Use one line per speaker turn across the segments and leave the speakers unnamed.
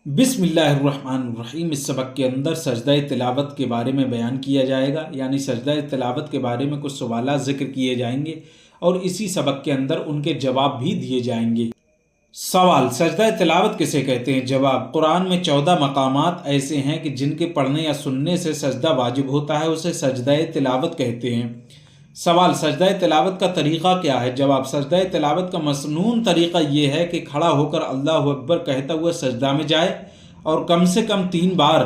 بسم اللہ الرحمن الرحیم۔ اس سبق کے اندر سجدہ تلاوت کے بارے میں بیان کیا جائے گا، یعنی سجدہ تلاوت کے بارے میں کچھ سوالات ذکر کیے جائیں گے اور اسی سبق کے اندر ان کے جواب بھی دیے جائیں گے۔ سوال: سجدہ تلاوت کسے کہتے ہیں؟ جواب: قرآن میں 14 مقامات ایسے ہیں کہ جن کے پڑھنے یا سننے سے سجدہ واجب ہوتا ہے، اسے سجدہ تلاوت کہتے ہیں۔ سوال: سجدہ تلاوت کا طریقہ کیا ہے؟ جواب: سجدہ تلاوت کا مسنون طریقہ یہ ہے کہ کھڑا ہو کر اللہ اکبر کہتا ہوا سجدہ میں جائے اور کم سے کم 3 بار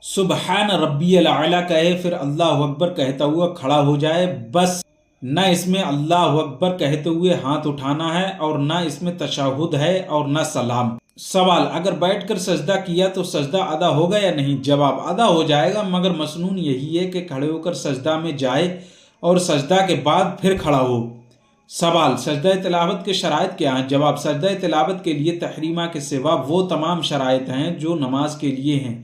سبحان ربی الاعلیٰ کہے، پھر اللہ اکبر کہتا ہوا کھڑا ہو جائے۔ بس، نہ اس میں اللہ اکبر کہتے ہوئے ہاتھ اٹھانا ہے اور نہ اس میں تشہد ہے اور نہ سلام۔ سوال: اگر بیٹھ کر سجدہ کیا تو سجدہ ادا ہوگا یا نہیں؟ جواب: ادا ہو جائے گا، مگر مسنون یہی ہے کہ کھڑے ہو کر سجدہ میں جائے اور سجدہ کے بعد پھر کھڑا ہو۔ سوال: سجدہ تلاوت کے شرائط کیا ہیں؟ جواب: سجدہ تلاوت کے لیے تحریمہ کے سوا وہ تمام شرائط ہیں جو نماز کے لیے ہیں،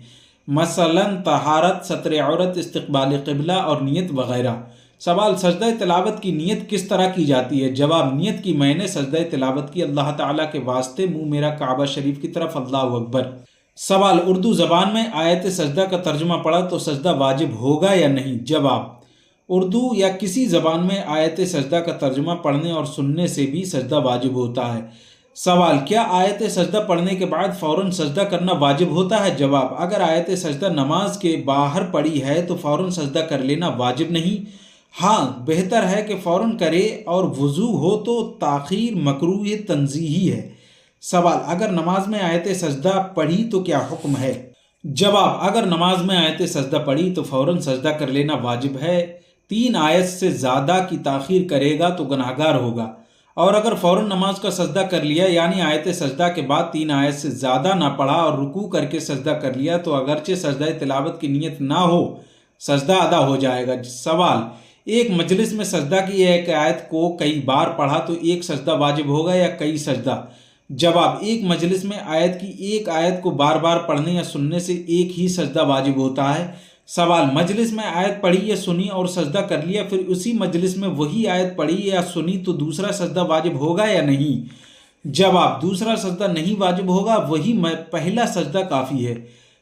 مثلاً طہارت، ستر عورت، استقبال قبلہ اور نیت وغیرہ۔ سوال: سجدہ تلاوت کی نیت کس طرح کی جاتی ہے؟ جواب: نیت کی میں نے سجدہ تلاوت کی اللہ تعالیٰ کے واسطے، منہ میرا کعبہ شریف کی طرف، اللہ اکبر۔ سوال: اردو زبان میں آیت سجدہ کا ترجمہ پڑھا تو سجدہ واجب ہوگا یا نہیں؟ جواب: اردو یا کسی زبان میں آیت سجدہ کا ترجمہ پڑھنے اور سننے سے بھی سجدہ واجب ہوتا ہے۔ سوال: کیا آیت سجدہ پڑھنے کے بعد فوراً سجدہ کرنا واجب ہوتا ہے؟ جواب: اگر آیت سجدہ نماز کے باہر پڑھی ہے تو فوراً سجدہ کر لینا واجب نہیں، ہاں بہتر ہے کہ فوراً کرے، اور وضو ہو تو تاخیر مکروہ تنزیہی ہے۔ سوال: اگر نماز میں آیت سجدہ پڑھی تو کیا حکم ہے؟ جواب: اگر نماز میں آیت سجدہ پڑھی تو فوراً سجدہ کر لینا واجب ہے۔ 3 آیت سے زیادہ کی تاخیر کرے گا تو گناہگار ہوگا، اور اگر فوراً نماز کا سجدہ کر لیا، یعنی آیت سجدہ کے بعد 3 آیت سے زیادہ نہ پڑھا اور رکوع کر کے سجدہ کر لیا تو اگرچہ سجدہ تلاوت کی نیت نہ ہو، سجدہ ادا ہو جائے گا۔ سوال: ایک مجلس میں سجدہ کی ایک آیت کو کئی بار پڑھا تو ایک سجدہ واجب ہوگا یا کئی سجدہ؟ جواب: ایک مجلس میں آیت کی ایک آیت کو بار بار پڑھنے یا سننے سے ایک ہی سجدہ واجب ہوتا ہے۔ سوال: مجلس میں آیت پڑھی یا سنی اور سجدہ کر لیا، پھر اسی مجلس میں وہی آیت پڑھی یا سنی تو دوسرا سجدہ واجب ہوگا یا نہیں؟ جواب: دوسرا سجدہ نہیں واجب ہوگا، وہی پہلا سجدہ کافی ہے۔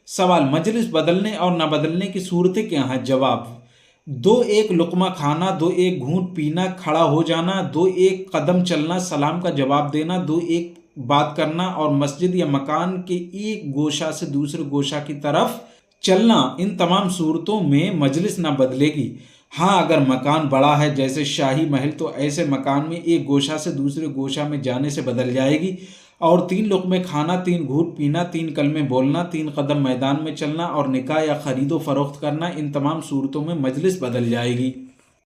سوال: مجلس بدلنے اور نہ بدلنے کی صورتیں کیا ہیں؟ جواب: 2 ایک لقمہ کھانا، 2 ایک گھونٹ پینا، کھڑا ہو جانا، 2 ایک قدم چلنا، سلام کا جواب دینا، 2 ایک بات کرنا اور مسجد یا مکان کے ایک گوشہ سے دوسرے گوشہ کی طرف چلنا، ان تمام صورتوں میں مجلس نہ بدلے گی۔ ہاں اگر مکان بڑا ہے جیسے شاہی محل تو ایسے مکان میں ایک گوشہ سے دوسرے گوشہ میں جانے سے بدل جائے گی، اور 3 لقمے کھانا، 3 گھونٹ پینا، 3 کلمے بولنا، 3 قدم میدان میں چلنا اور نکاح یا خرید و فروخت کرنا، ان تمام صورتوں میں مجلس بدل جائے گی۔